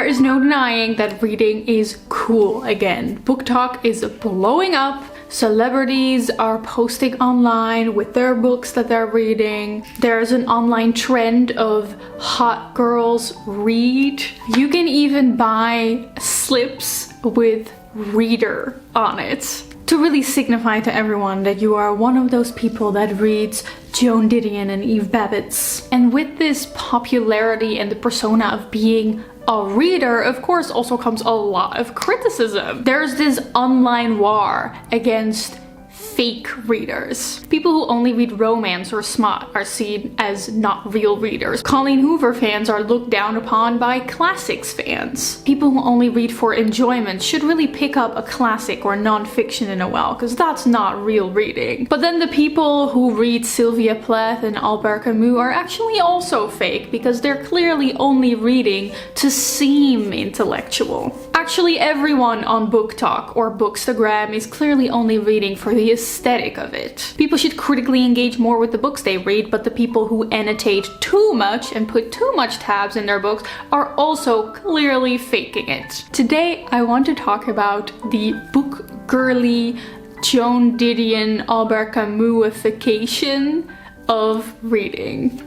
There is no denying that reading is cool again. BookTok is blowing up. Celebrities are posting online with their books that they're reading. There's an online trend of hot girls read. You can even buy slips with reader on it to really signify to everyone that you are one of those people that reads Joan Didion and Eve Babbitt's. And with this popularity and the persona of being a reader, of course, also comes a lot of criticism. There's this online war against fake readers. People who only read romance or smut are seen as not real readers. Colleen Hoover fans are looked down upon by classics fans. People who only read for enjoyment should really pick up a classic or non-fiction in a while, because that's not real reading. But then the people who read Sylvia Plath and Albert Camus are actually also fake, because they're clearly only reading to seem intellectual. Actually, everyone on BookTok or Bookstagram is clearly only reading for the aesthetic of it. People should critically engage more with the books they read, but the people who annotate too much and put too much tabs in their books are also clearly faking it. Today, I want to talk about the book girly Joan Didion Albert Camusification of reading.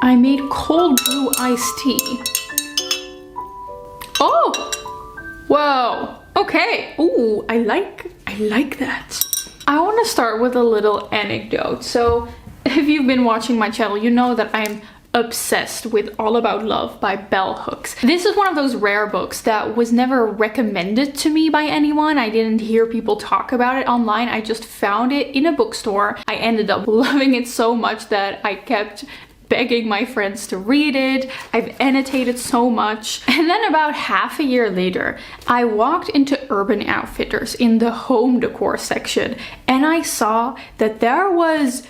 I made cold brew iced tea. Oh! Whoa! Okay. Ooh, I like that. I want to start with a little anecdote. So, if you've been watching my channel, you know that I'm obsessed with All About Love by Bell Hooks. This is one of those rare books that was never recommended to me by anyone. I didn't hear people talk about it online. I just found it in a bookstore. I ended up loving it so much that I kept begging my friends to read it. I've annotated so much. And then about half a year later, I walked into Urban Outfitters in the home decor section, and I saw that there was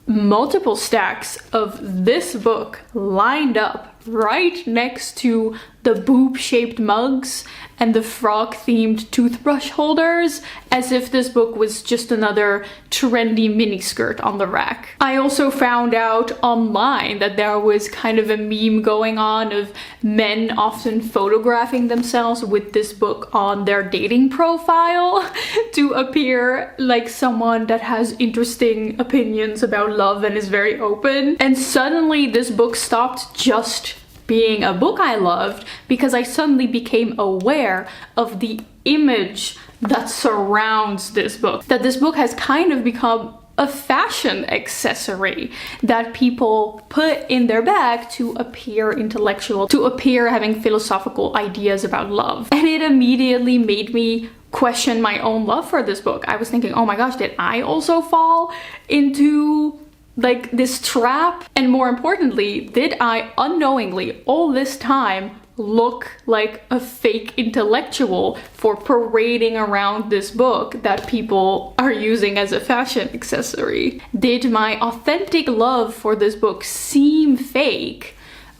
multiple stacks of this book lined up right next to the boob-shaped mugs and the frog-themed toothbrush holders, as if this book was just another trendy miniskirt on the rack. I also found out online that there was kind of a meme going on of men often photographing themselves with this book on their dating profile to appear like someone that has interesting opinions about love and is very open. And suddenly this book stopped just being a book I loved, because I suddenly became aware of the image that surrounds this book. That this book has kind of become a fashion accessory that people put in their bag to appear intellectual, to appear having philosophical ideas about love. And it immediately made me question my own love for this book. I was thinking, oh my gosh, did I also fall into like this trap? And more importantly, did I unknowingly all this time look like a fake intellectual for parading around this book that people are using as a fashion accessory? Did my authentic love for this book seem fake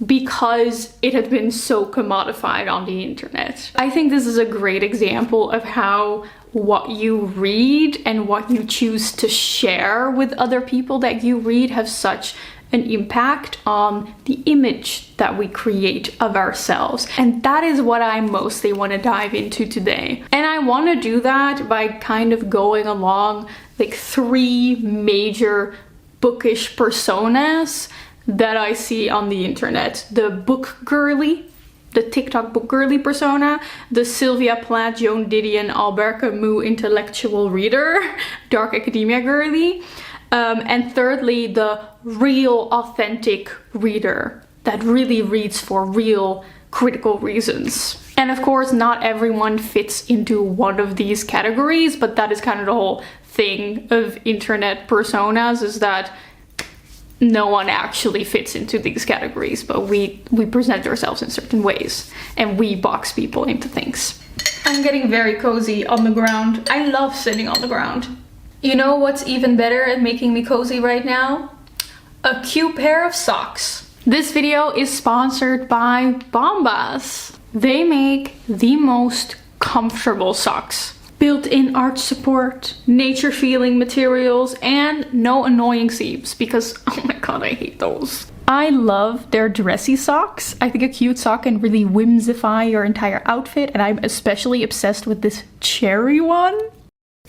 because it had been so commodified on the internet? I think this is a great example of how what you read and what you choose to share with other people that you read have such an impact on the image that we create of ourselves. And that is what I mostly want to dive into today. And I want to do that by kind of going along like 3 major bookish personas that I see on the internet. The book girly, the TikTok book girly persona, the sylvia-plath-joan-didion-Albert Camus intellectual reader, dark academia girly, and thirdly, the real authentic reader that really reads for real critical reasons. And of course, not everyone fits into one of these categories, but that is kind of the whole thing of internet personas, is that no one actually fits into these categories, but we present ourselves in certain ways and we box people into things. I'm getting very cozy on the ground. I love sitting on the ground. You know what's even better at making me cozy right now? A cute pair of socks. This video is sponsored by Bombas. They make the most comfortable socks. Built-in arch support, nature feeling materials, and no annoying seams, because oh my god, I hate those. I love their dressy socks. I think a cute sock can really whimsify your entire outfit, and I'm especially obsessed with this cherry one.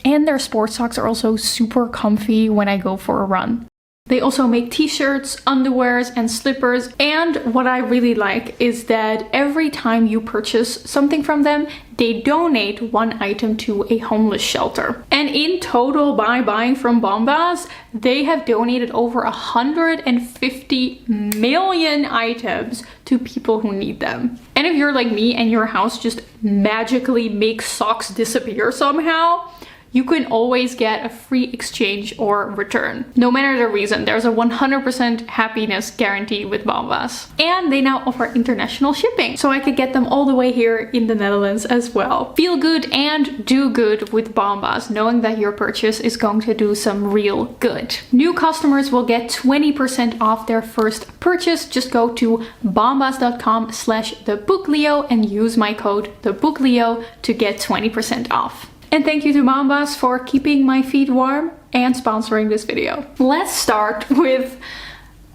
And their sports socks are also super comfy when I go for a run. They also make t-shirts, underwears, and slippers. And what I really like is that every time you purchase something from them, they donate one item to a homeless shelter. And in total, by buying from Bombas, they have donated over 150 million items to people who need them. And if you're like me and your house just magically makes socks disappear somehow, you can always get a free exchange or return. No matter the reason, there's a 100% happiness guarantee with Bombas. And they now offer international shipping, so I could get them all the way here in the Netherlands as well. Feel good and do good with Bombas, knowing that your purchase is going to do some real good. New customers will get 20% off their first purchase. Just go to bombas.com/thebookleo and use my code thebookleo to get 20% off. And thank you to Bombas for keeping my feet warm and sponsoring this video. Let's start with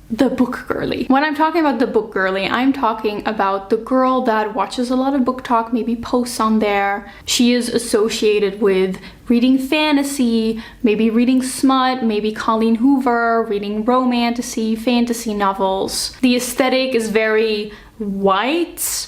the book girly. When I'm talking about the book girly, I'm talking about the girl that watches a lot of BookTok, maybe posts on there. She is associated with reading fantasy, maybe reading smut, maybe Colleen Hoover, reading romantasy, fantasy novels. The aesthetic is very white,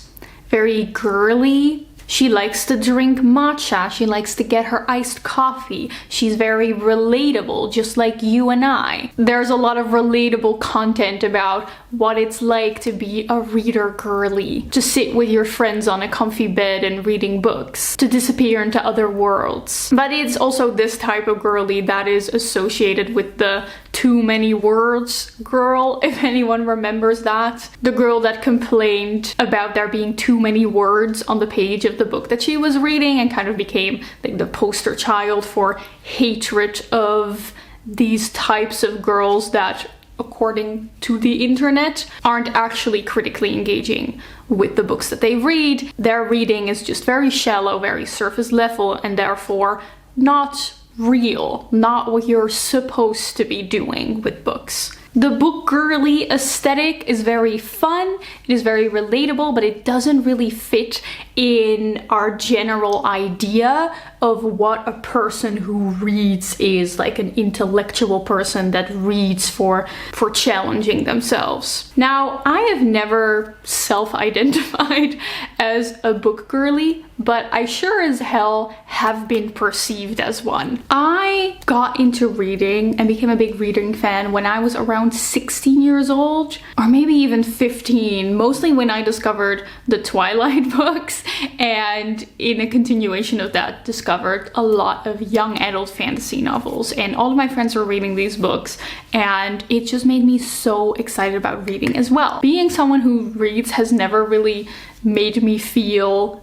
very girly. She likes to drink matcha, she likes to get her iced coffee. She's very relatable, just like you and I. There's a lot of relatable content about what it's like to be a reader girly, to sit with your friends on a comfy bed and reading books, to disappear into other worlds. But it's also this type of girly that is associated with the too many words girl, if anyone remembers that. The girl that complained about there being too many words on the page of the book that she was reading and kind of became like the poster child for hatred of these types of girls that, according to the internet, aren't actually critically engaging with the books that they read. Their reading is just very shallow, very surface level, and therefore not real, not what you're supposed to be doing with books. The book girly aesthetic is very fun, it is very relatable, but it doesn't really fit in our general idea of what a person who reads is, like an intellectual person that reads for challenging themselves. Now, I have never self-identified as a book girly, but I sure as hell have been perceived as one. I got into reading and became a big reading fan when I was around 16 years old, or maybe even 15, mostly when I discovered the Twilight books, and in a continuation of that discovered a lot of young adult fantasy novels, and all of my friends were reading these books, and it just made me so excited about reading as well. Being someone who reads has never really made me feel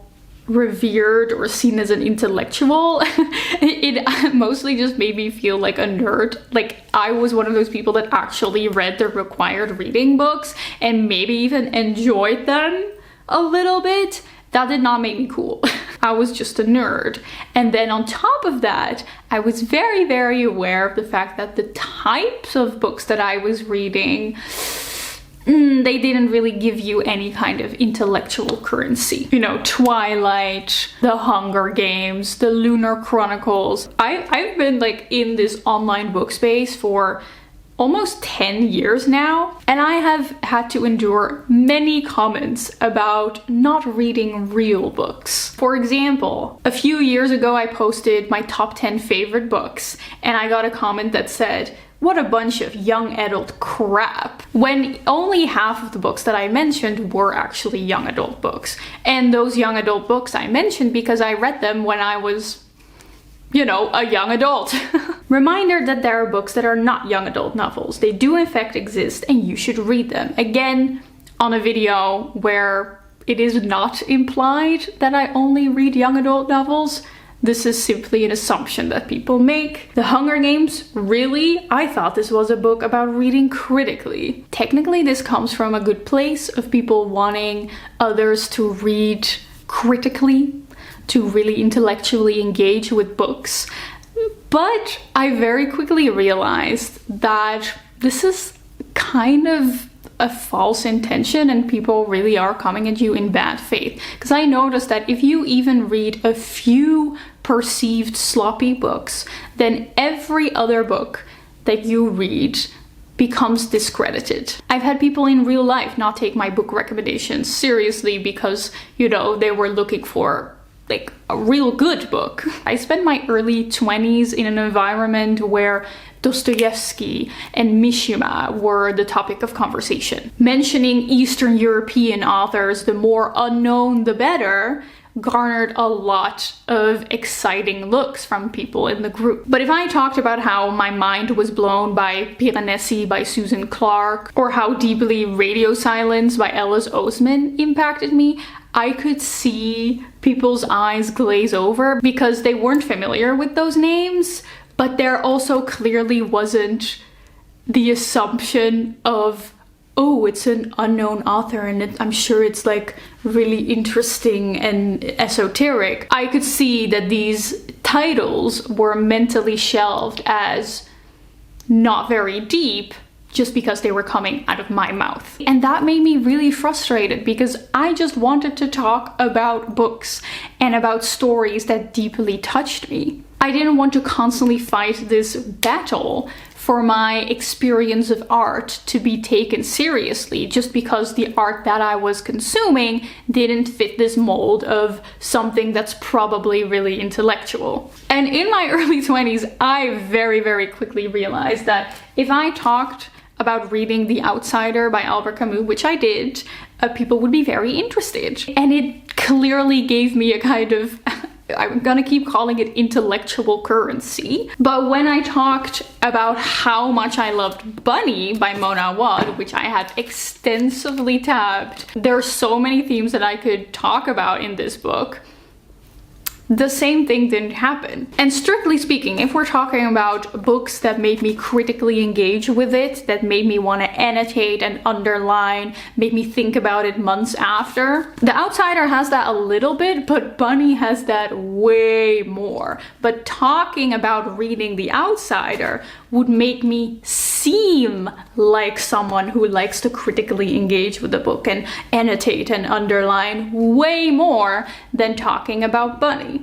revered or seen as an intellectual. It mostly just made me feel like a nerd. Like, I was one of those people that actually read the required reading books and maybe even enjoyed them a little bit. That did not make me cool. I was just a nerd. And then on top of that, I was very, very aware of the fact that the types of books that I was reading, they didn't really give you any kind of intellectual currency. You know, Twilight, The Hunger Games, The Lunar Chronicles. I've been like in this online book space for almost 10 years now, and I have had to endure many comments about not reading real books. For example, a few years ago I posted my top 10 favorite books, and I got a comment that said, "What a bunch of young adult crap," when only half of the books that I mentioned were actually young adult books. And those young adult books I mentioned because I read them when I was, you know, a young adult. Reminder that there are books that are not young adult novels. They do in fact exist and you should read them. Again, on a video where it is not implied that I only read young adult novels. This is simply an assumption that people make. The Hunger Games, really? I thought this was a book about reading critically. Technically, this comes from a good place of people wanting others to read critically, to really intellectually engage with books. But I very quickly realized that this is kind of a false intention and people really are coming at you in bad faith. Because I noticed that if you even read a few perceived sloppy books, then every other book that you read becomes discredited. I've had people in real life not take my book recommendations seriously because, you know, they were looking for like a real good book. I spent my early 20s in an environment where Dostoevsky and Mishima were the topic of conversation. Mentioning Eastern European authors, the more unknown the better, garnered a lot of exciting looks from people in the group. But if I talked about how my mind was blown by Piranesi by Susan Clarke, or how deeply Radio Silence by Alice Oseman impacted me, I could see people's eyes glaze over because they weren't familiar with those names, but there also clearly wasn't the assumption of, oh, it's an unknown author and I'm sure it's like really interesting and esoteric. I could see that these titles were mentally shelved as not very deep just because they were coming out of my mouth. And that made me really frustrated because I just wanted to talk about books and about stories that deeply touched me. I didn't want to constantly fight this battle for my experience of art to be taken seriously just because the art that I was consuming didn't fit this mold of something that's probably really intellectual. And in my early 20s, I very, very quickly realized that if I talked about reading The Outsider by Albert Camus, which I did, people would be very interested. And it clearly gave me a kind of I'm gonna keep calling it intellectual currency. But when I talked about how much I loved Bunny by Mona Awad, which I had extensively tabbed, there are so many themes that I could talk about in this book. The same thing didn't happen. And strictly speaking, if we're talking about books that made me critically engage with it, that made me want to annotate and underline, made me think about it months after, The Outsider has that a little bit, but Bunny has that way more. But talking about reading The Outsider would make me seem like someone who likes to critically engage with the book and annotate and underline way more than talking about Bunny.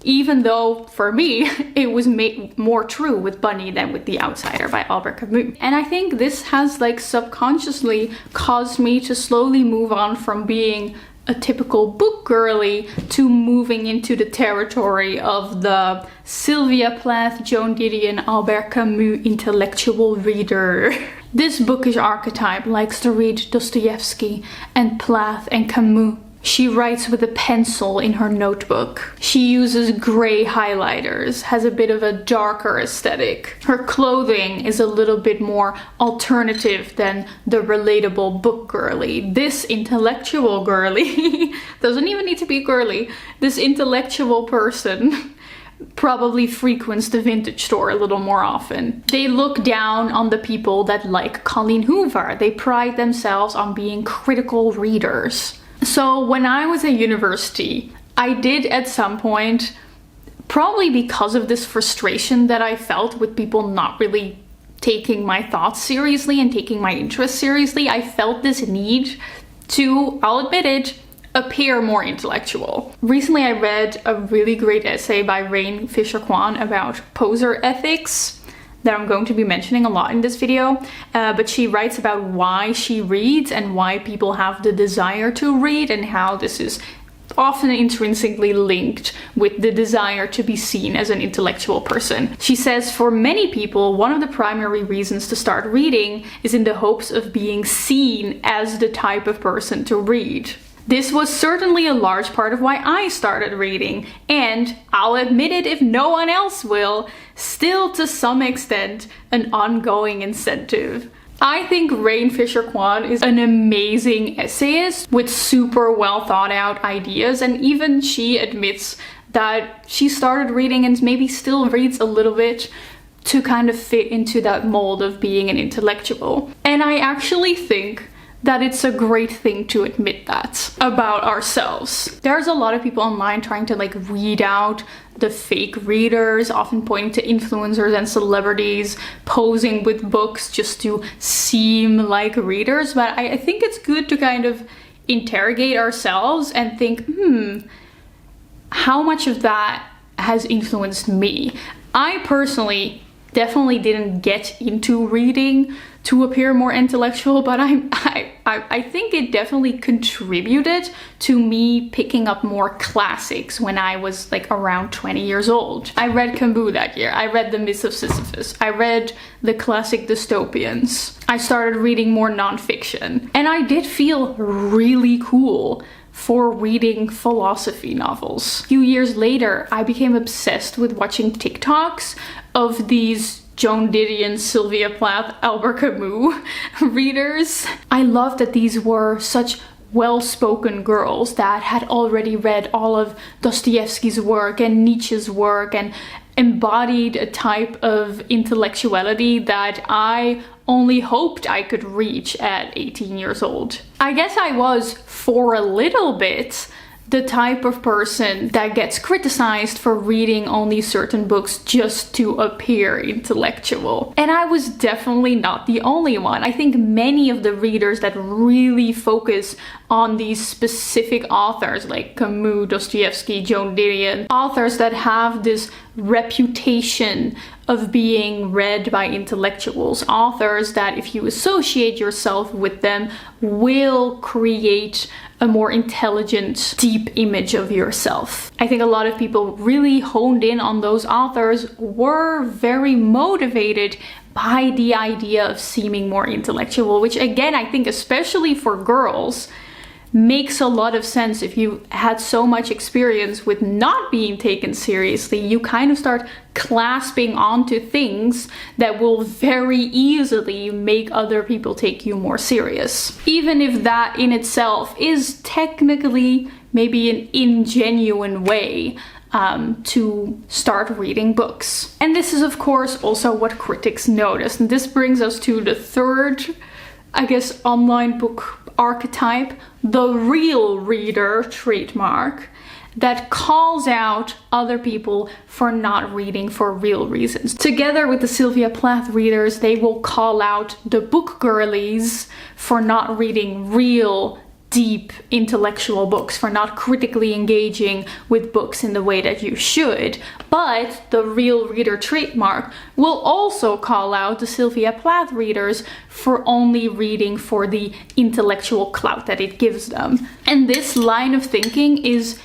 Even though, for me, it was more true with Bunny than with The Outsider by Albert Camus. And I think this has like subconsciously caused me to slowly move on from being a typical book girly to moving into the territory of the Sylvia-Plath-Joan-Didion Albert Camus intellectual reader. This bookish archetype likes to read Dostoevsky and Plath and Camus. She writes with a pencil in her notebook. She uses gray highlighters, has a bit of a darker aesthetic. Her clothing is a little bit more alternative than the relatable book girly. This intellectual girly, doesn't even need to be girly, this intellectual person probably frequents the vintage store a little more often. They look down on the people that like Colleen Hoover. They pride themselves on being critical readers. So when I was at university, I did at some point, probably because of this frustration that I felt with people not really taking my thoughts seriously and taking my interests seriously, I felt this need to, I'll admit it, appear more intellectual. Recently I read a really great essay by Rayne Quann about poser ethics that I'm going to be mentioning a lot in this video, but she writes about why she reads and why people have the desire to read and how this is often intrinsically linked with the desire to be seen as an intellectual person. She says, for many people, one of the primary reasons to start reading is in the hopes of being seen as the type of person to read. This was certainly a large part of why I started reading, and I'll admit it if no one else will, still to some extent an ongoing incentive. I think Rayne Quann is an amazing essayist with super well thought out ideas, and even she admits that she started reading and maybe still reads a little bit to kind of fit into that mold of being an intellectual. And I actually think that it's a great thing to admit that about ourselves. There's a lot of people online trying to like weed out the fake readers, often pointing to influencers and celebrities posing with books just to seem like readers. But I think it's good to kind of interrogate ourselves and think, how much of that has influenced me? I personally definitely didn't get into reading to appear more intellectual, but I think it definitely contributed to me picking up more classics when I was like around 20 years old. I read Camus that year. I read The Myths of Sisyphus. I read the classic dystopians. I started reading more nonfiction, and I did feel really cool for reading philosophy novels. A few years later, I became obsessed with watching TikToks of these Joan Didion, Sylvia-Plath, Albert Camus readers. I loved that these were such well-spoken girls that had already read all of Dostoevsky's work and Nietzsche's work and embodied a type of intellectuality that I only hoped I could reach at 18 years old. I guess I was, for a little bit, the type of person that gets criticized for reading only certain books just to appear intellectual. And I was definitely not the only one. I think many of the readers that really focus on these specific authors like Camus, Dostoevsky, Joan Didion, authors that have this reputation of being read by intellectuals, authors that if you associate yourself with them will create a more intelligent, deep image of yourself. I think a lot of people really honed in on those authors, were very motivated by the idea of seeming more intellectual, which again, I think especially for girls, makes a lot of sense. If you had so much experience with not being taken seriously, you kind of start clasping onto things that will very easily make other people take you more serious. Even if that in itself is technically maybe an ingenuine way to start reading books. And this is of course also what critics notice. And this brings us to the third, I guess, online book archetype, the real reader trademark, that calls out other people for not reading for real reasons. Together with the Sylvia-Plath readers, they will call out the book girlies for not reading real, deep intellectual books, for not critically engaging with books in the way that you should. But the real reader trademark will also call out the Sylvia-Plath readers for only reading for the intellectual clout that it gives them. And this line of thinking is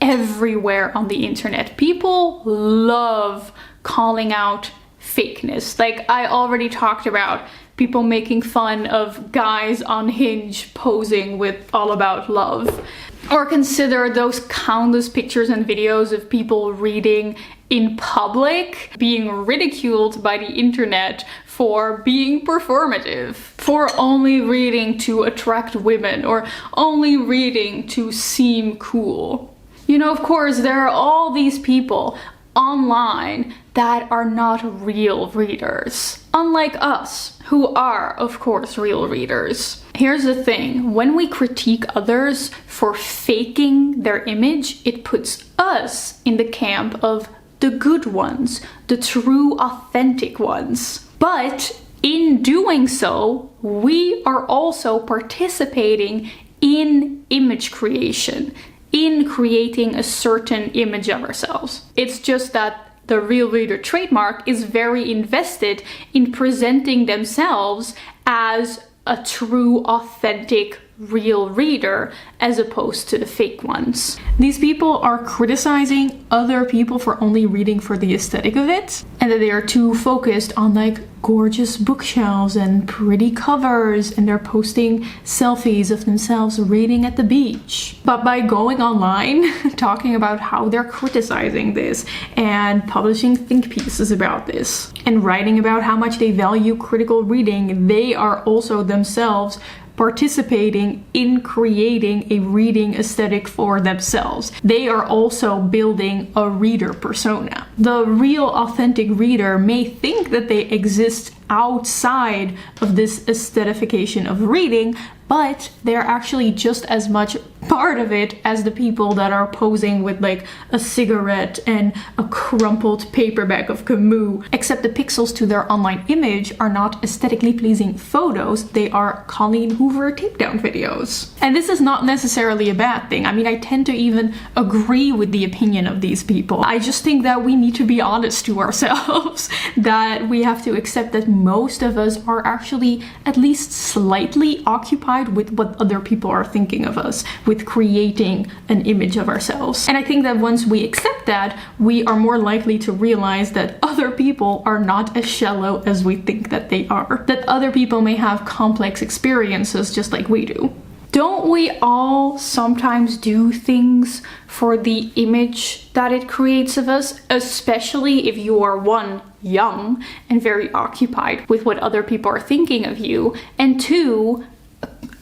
everywhere on the internet. People love calling out fakeness. Like I already talked about, people making fun of guys on Hinge posing with All About Love. Or consider those countless pictures and videos of people reading in public being ridiculed by the internet for being performative, for only reading to attract women, or only reading to seem cool. You know, of course, there are all these people online that are not real readers, unlike us, who are, of course, real readers. Here's the thing, when we critique others for faking their image, it puts us in the camp of the good ones, the true, authentic ones. But in doing so, we are also participating in image creation, in creating a certain image of ourselves. It's just that the real reader trademark is very invested in presenting themselves as a true, authentic, real reader as opposed to the fake ones. These people are criticizing other people for only reading for the aesthetic of it, and that they are too focused on like gorgeous bookshelves and pretty covers, and they're posting selfies of themselves reading at the beach. But by going online talking about how they're criticizing this and publishing think pieces about this and writing about how much they value critical reading, they are also themselves participating in creating a reading aesthetic for themselves. They are also building a reader persona. The real authentic reader may think that they exist outside of this aesthetification of reading, but they're actually just as much part of it as the people that are posing with like a cigarette and a crumpled paperback of Camus. Except the pixels to their online image are not aesthetically pleasing photos, they are Colleen Hoover takedown videos. And this is not necessarily a bad thing. I mean, I tend to even agree with the opinion of these people. I just think that we need to be honest to ourselves, that we have to accept that most of us are actually at least slightly occupied with what other people are thinking of us, with creating an image of ourselves. And I think that once we accept that, we are more likely to realize that other people are not as shallow as we think that they are. That other people may have complex experiences just like we do. Don't we all sometimes do things for the image that it creates of us, especially if you are one, young and very occupied with what other people are thinking of you, and two,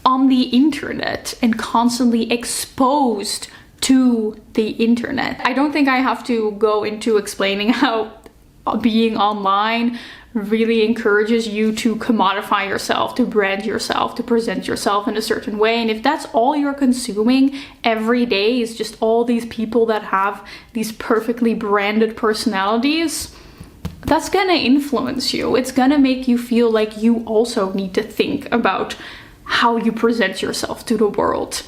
on the internet and constantly exposed to the internet. I don't think I have to go into explaining how being online really encourages you to commodify yourself, to brand yourself, to present yourself in a certain way. And if that's all you're consuming every day is just all these people that have these perfectly branded personalities, that's gonna influence you. It's gonna make you feel like you also need to think about how you present yourself to the world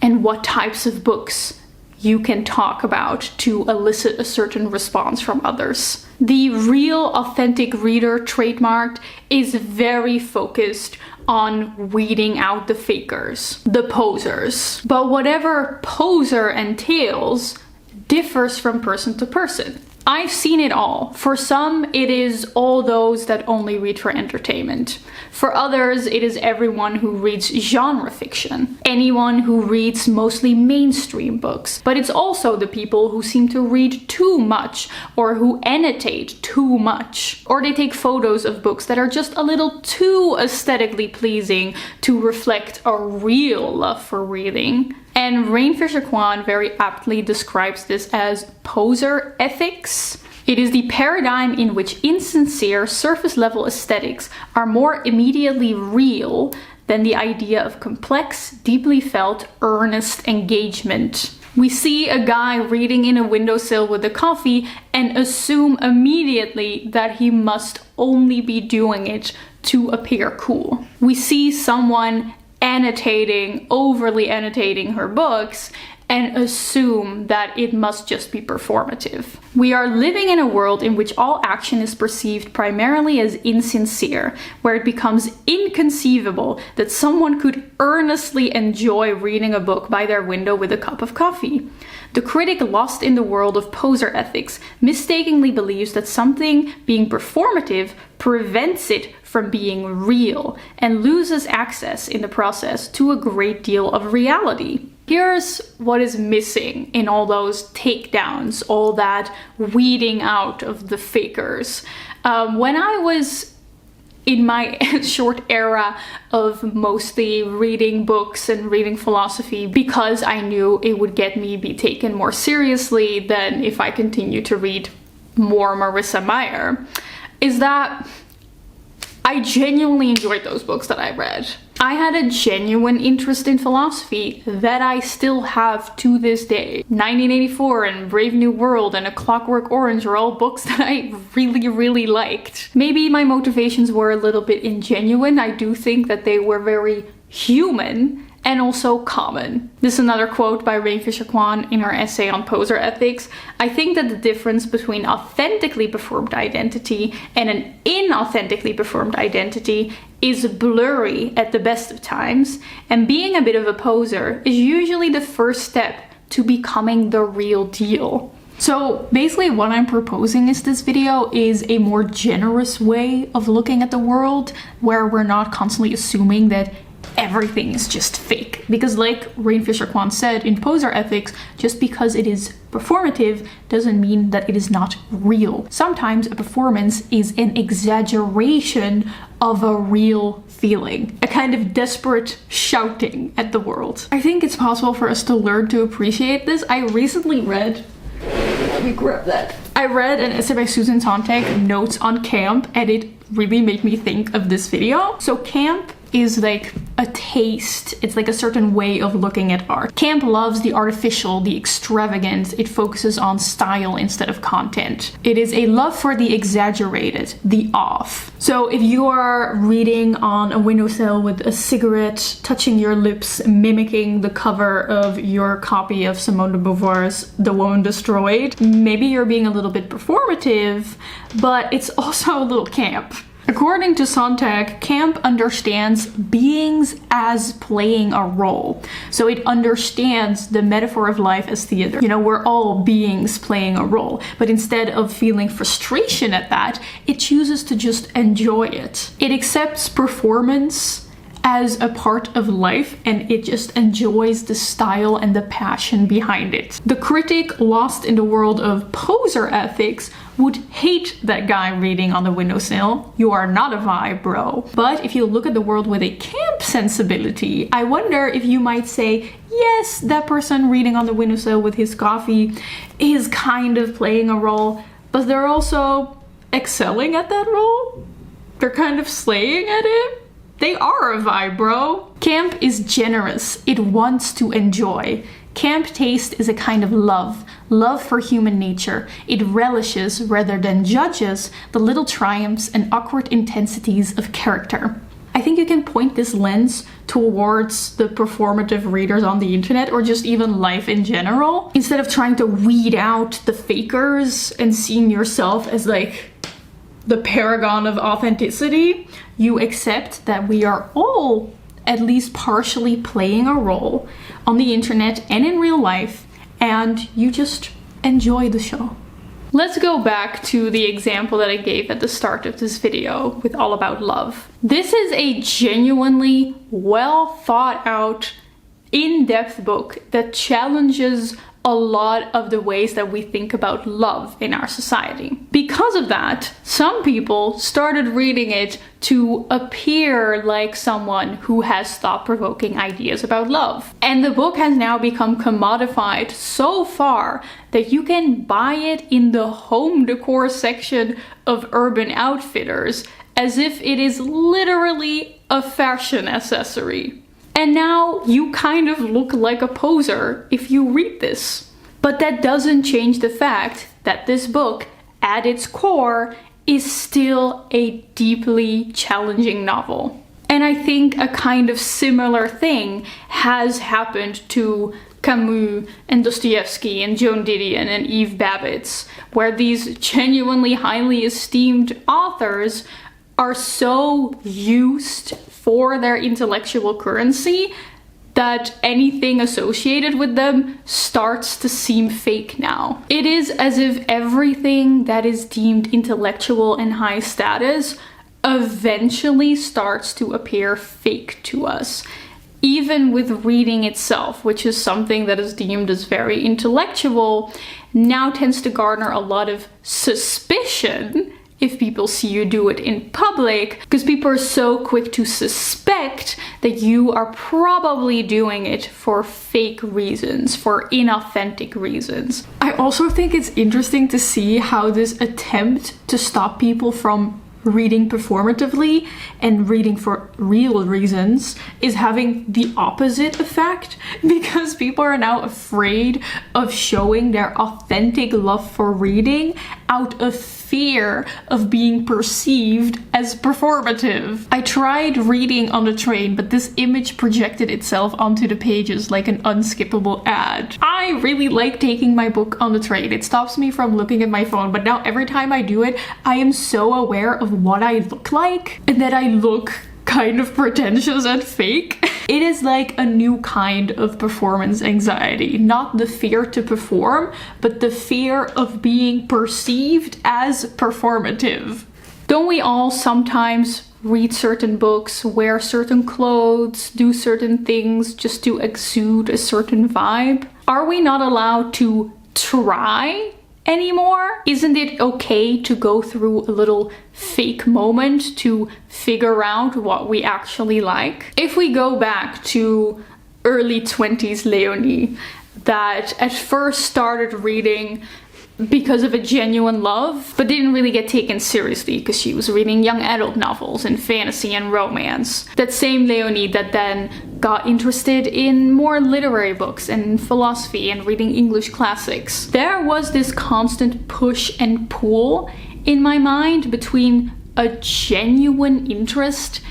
and what types of books you can talk about to elicit a certain response from others. The real authentic reader trademark is very focused on weeding out the fakers, the posers. But whatever poser entails differs from person to person. I've seen it all. For some, it is all those that only read for entertainment. For others, it is everyone who reads genre fiction, anyone who reads mostly mainstream books. But it's also the people who seem to read too much, or who annotate too much, or they take photos of books that are just a little too aesthetically pleasing to reflect a real love for reading. And Rayne Quann very aptly describes this as poser ethics. It is the paradigm in which insincere, surface-level aesthetics are more immediately real than the idea of complex, deeply felt, earnest engagement. We see a guy reading in a windowsill with a coffee and assume immediately that he must only be doing it to appear cool. We see someone overly annotating her books and assume that it must just be performative. We are living in a world in which all action is perceived primarily as insincere, where it becomes inconceivable that someone could earnestly enjoy reading a book by their window with a cup of coffee. The critic lost in the world of poser ethics mistakenly believes that something being performative prevents it from being real and loses access in the process to a great deal of reality. Here's what is missing in all those takedowns, all that weeding out of the fakers. When I was in my short era of mostly reading books and reading philosophy because I knew it would get me be taken more seriously than if I continued to read more Marissa Meyer, is that I genuinely enjoyed those books that I read. I had a genuine interest in philosophy that I still have to this day. 1984 and Brave New World and A Clockwork Orange are all books that I really liked. Maybe my motivations were a little bit ingenuine. I do think that they were very human and also common. This is another quote by Rayne Quann in her essay on poser ethics. I think that the difference between authentically performed identity and an inauthentically performed identity is blurry at the best of times, and being a bit of a poser is usually the first step to becoming the real deal. So basically what I'm proposing is this video is a more generous way of looking at the world, where we're not constantly assuming that everything is just fake. Because like Rayne Quann said in Poser Ethics, just because it is performative doesn't mean that it is not real. Sometimes a performance is an exaggeration of a real feeling, a kind of desperate shouting at the world. I think it's possible for us to learn to appreciate this. I recently read let me grab that. I read an essay by Susan Sontag, Notes on Camp, and it really made me think of this video. So camp is like a taste. It's like a certain way of looking at art. Camp loves the artificial, the extravagant. It focuses on style instead of content. It is a love for the exaggerated, the off. So if you are reading on a windowsill with a cigarette, touching your lips, mimicking the cover of your copy of Simone de Beauvoir's The Woman Destroyed, maybe you're being a little bit performative, but it's also a little camp. According to Sontag, camp understands beings as playing a role. So it understands the metaphor of life as theater. You know, we're all beings playing a role, but instead of feeling frustration at that, it chooses to just enjoy it. It accepts performance as a part of life, and it just enjoys the style and the passion behind it. The critic lost in the world of poser ethics would hate that guy reading on the windowsill. You are not a vibe, bro. But if you look at the world with a camp sensibility, I wonder if you might say, yes, that person reading on the windowsill with his coffee is kind of playing a role, but they're also excelling at that role. They're kind of slaying at it. They are a vibe, bro. Camp is generous. It wants to enjoy. Camp taste is a kind of love for human nature. It relishes rather than judges the little triumphs and awkward intensities of character. I think you can point this lens towards the performative readers on the internet, or just even life in general. Instead of trying to weed out the fakers and seeing yourself as like the paragon of authenticity, you accept that we are all at least partially playing a role on the internet and in real life, and you just enjoy the show. Let's go back to the example that I gave at the start of this video with All About Love. This is a genuinely well thought out, in-depth book that challenges a lot of the ways that we think about love in our society. Because of that, some people started reading it to appear like someone who has thought-provoking ideas about love. And the book has now become commodified so far that you can buy it in the home decor section of Urban Outfitters as if it is literally a fashion accessory. And now you kind of look like a poser if you read this. But that doesn't change the fact that this book, at its core, is still a deeply challenging novel. And I think a kind of similar thing has happened to Camus and Dostoevsky and Joan Didion and Eve Babbitt's, where these genuinely highly esteemed authors are so used for their intellectual currency that anything associated with them starts to seem fake now. It is as if everything that is deemed intellectual and high status eventually starts to appear fake to us. Even with reading itself, which is something that is deemed as very intellectual, now tends to garner a lot of suspicion if people see you do it in public, because people are so quick to suspect that you are probably doing it for fake reasons, for inauthentic reasons. I also think it's interesting to see how this attempt to stop people from reading performatively and reading for real reasons is having the opposite effect, because people are now afraid of showing their authentic love for reading out of fear of being perceived as performative. I tried reading on the train, but this image projected itself onto the pages like an unskippable ad. I really like taking my book on the train. It stops me from looking at my phone, but now every time I do it, I am so aware of what I look like and that I look kind of pretentious and fake. It is like a new kind of performance anxiety. Not the fear to perform, but the fear of being perceived as performative. Don't we all sometimes read certain books, wear certain clothes, do certain things just to exude a certain vibe? Are we not allowed to try anymore? Isn't it okay to go through a little fake moment to figure out what we actually like? If we go back to early 20s Leonie, that at first started reading because of a genuine love, but didn't really get taken seriously because she was reading young adult novels and fantasy and romance. That same Leonie that then got interested in more literary books and philosophy and reading English classics. There was this constant push and pull in my mind between a genuine interest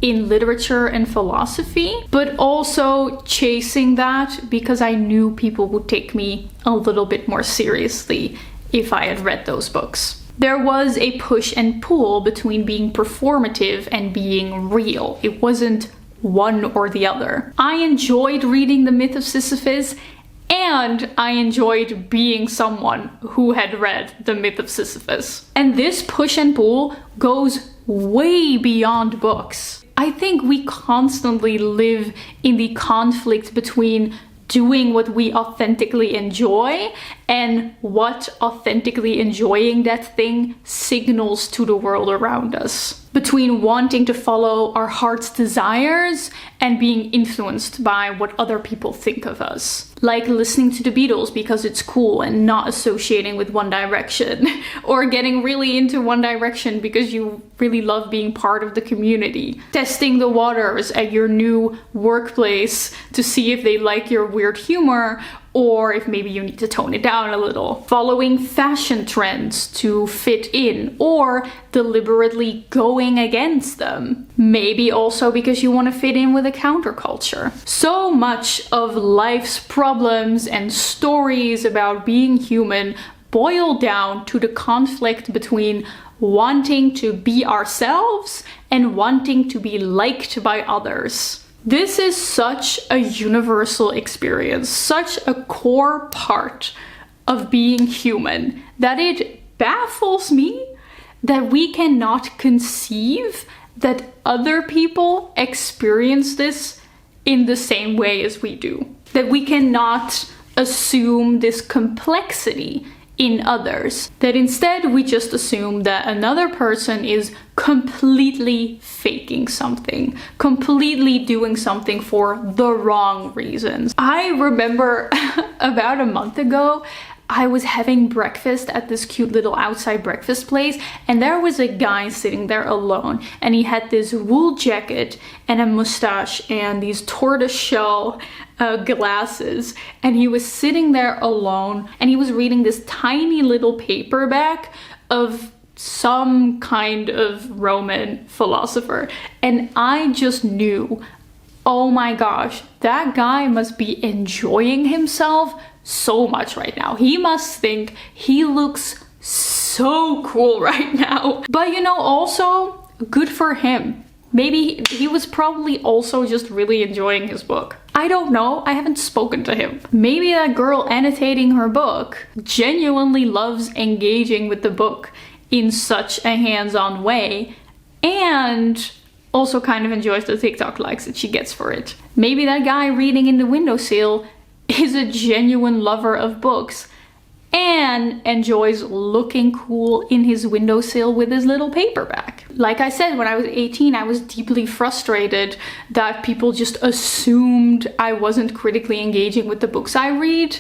in literature and philosophy, but also chasing that because I knew people would take me a little bit more seriously if I had read those books. There was a push and pull between being performative and being real. It wasn't one or the other. I enjoyed reading The Myth of Sisyphus, and I enjoyed being someone who had read The Myth of Sisyphus. And this push and pull goes way beyond books. I think we constantly live in the conflict between doing what we authentically enjoy and what authentically enjoying that thing signals to the world around us. Between wanting to follow our heart's desires and being influenced by what other people think of us. Like listening to the Beatles because it's cool and not associating with One Direction. Or getting really into One Direction because you really love being part of the community. Testing the waters at your new workplace to see if they like your weird humor, or if maybe you need to tone it down a little. Following fashion trends to fit in, or deliberately going against them. Maybe also because you want to fit in with a counterculture. So much of life's problems and stories about being human boil down to the conflict between wanting to be ourselves and wanting to be liked by others. This is such a universal experience, such a core part of being human, that it baffles me that we cannot conceive that other people experience this in the same way as we do. That we cannot assume this complexity in others. That instead we just assume that another person is completely faking something, completely doing something for the wrong reasons. I remember about a month ago, I was having breakfast at this cute little outside breakfast place, and there was a guy sitting there alone, and he had this wool jacket and a mustache and these tortoiseshell glasses, and he was sitting there alone, and he was reading this tiny little paperback of some kind of Roman philosopher, and I just knew, oh my gosh, that guy must be enjoying himself so much right now. He must think he looks so cool right now. But you know, also good for him. Maybe he was probably also just really enjoying his book. I don't know, I haven't spoken to him. Maybe that girl annotating her book genuinely loves engaging with the book in such a hands-on way, and also kind of enjoys the TikTok likes that she gets for it. Maybe that guy reading in the windowsill is a genuine lover of books and enjoys looking cool in his windowsill with his little paperback. Like I said, when I was 18, I was deeply frustrated that people just assumed I wasn't critically engaging with the books I read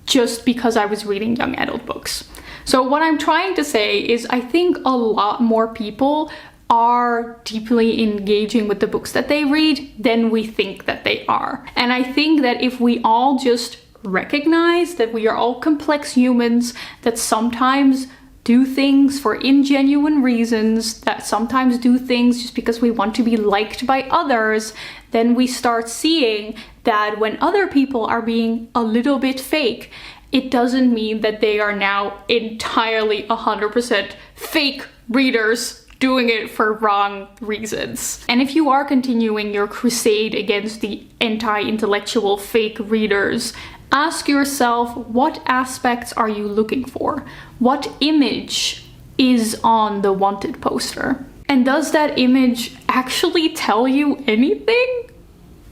just because I was reading young adult books. So what I'm trying to say is I think a lot more people are deeply engaging with the books that they read than we think that they are. And I think that if we all just recognize that we are all complex humans, that sometimes do things for ingenuine reasons, that sometimes do things just because we want to be liked by others, then we start seeing that when other people are being a little bit fake, it doesn't mean that they are now entirely 100% fake readers doing it for wrong reasons. And if you are continuing your crusade against the anti-intellectual fake readers, ask yourself, what aspects are you looking for? What image is on the wanted poster? And does that image actually tell you anything?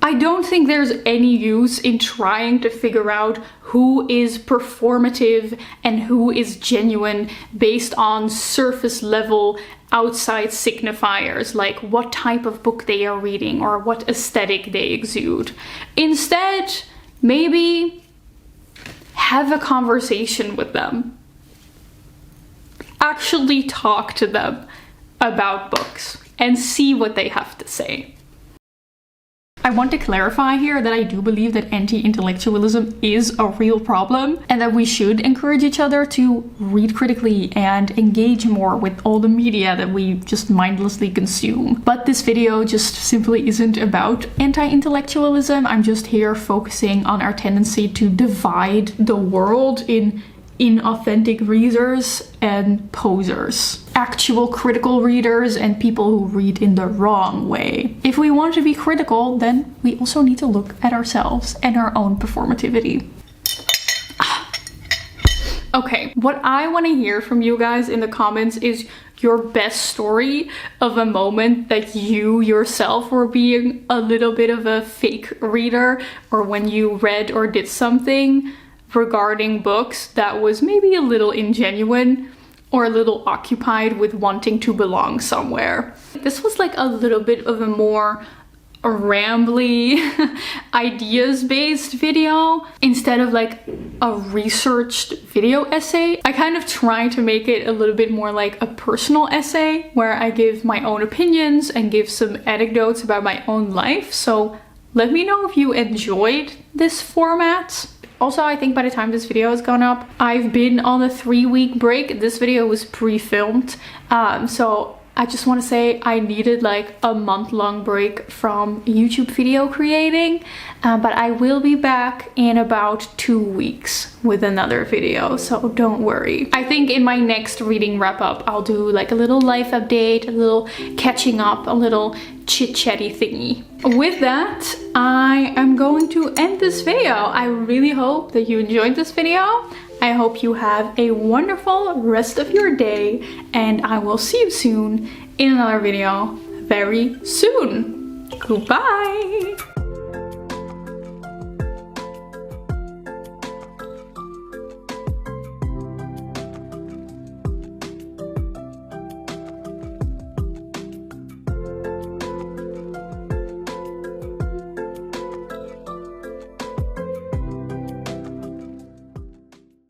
I don't think there's any use in trying to figure out who is performative and who is genuine based on surface level outside signifiers, like what type of book they are reading or what aesthetic they exude. Instead, maybe have a conversation with them. actually talk to them about books and see what they have to say. I want to clarify here that I do believe that anti-intellectualism is a real problem and that we should encourage each other to read critically and engage more with all the media that we just mindlessly consume. But this video just simply isn't about anti-intellectualism. I'm just here focusing on our tendency to divide the world in inauthentic readers and posers. Actual critical readers and people who read in the wrong way. If we want to be critical, then we also need to look at ourselves and our own performativity. Okay, what I want to hear from you guys in the comments is your best story of a moment that you yourself were being a little bit of a fake reader, or when you read or did something regarding books that was maybe a little ingenuine or a little occupied with wanting to belong somewhere. This was like a little bit of a more rambly ideas-based video instead of like a researched video essay. I kind of try to make it a little bit more like a personal essay where I give my own opinions and give some anecdotes about my own life. So let me know if you enjoyed this format. Also, I think by the time this video has gone up, I've been on a 3-week break. This video was pre-filmed, so I just want to say I needed like a month-long break from YouTube video creating, but I will be back in about 2 weeks with another video, so don't worry. I think in my next reading wrap-up, I'll do like a little life update, a little catching up, a little chit-chatty thingy. With that, I am going to end this video. I really hope that you enjoyed this video. I hope you have a wonderful rest of your day, and I will see you soon in another video very soon. Goodbye!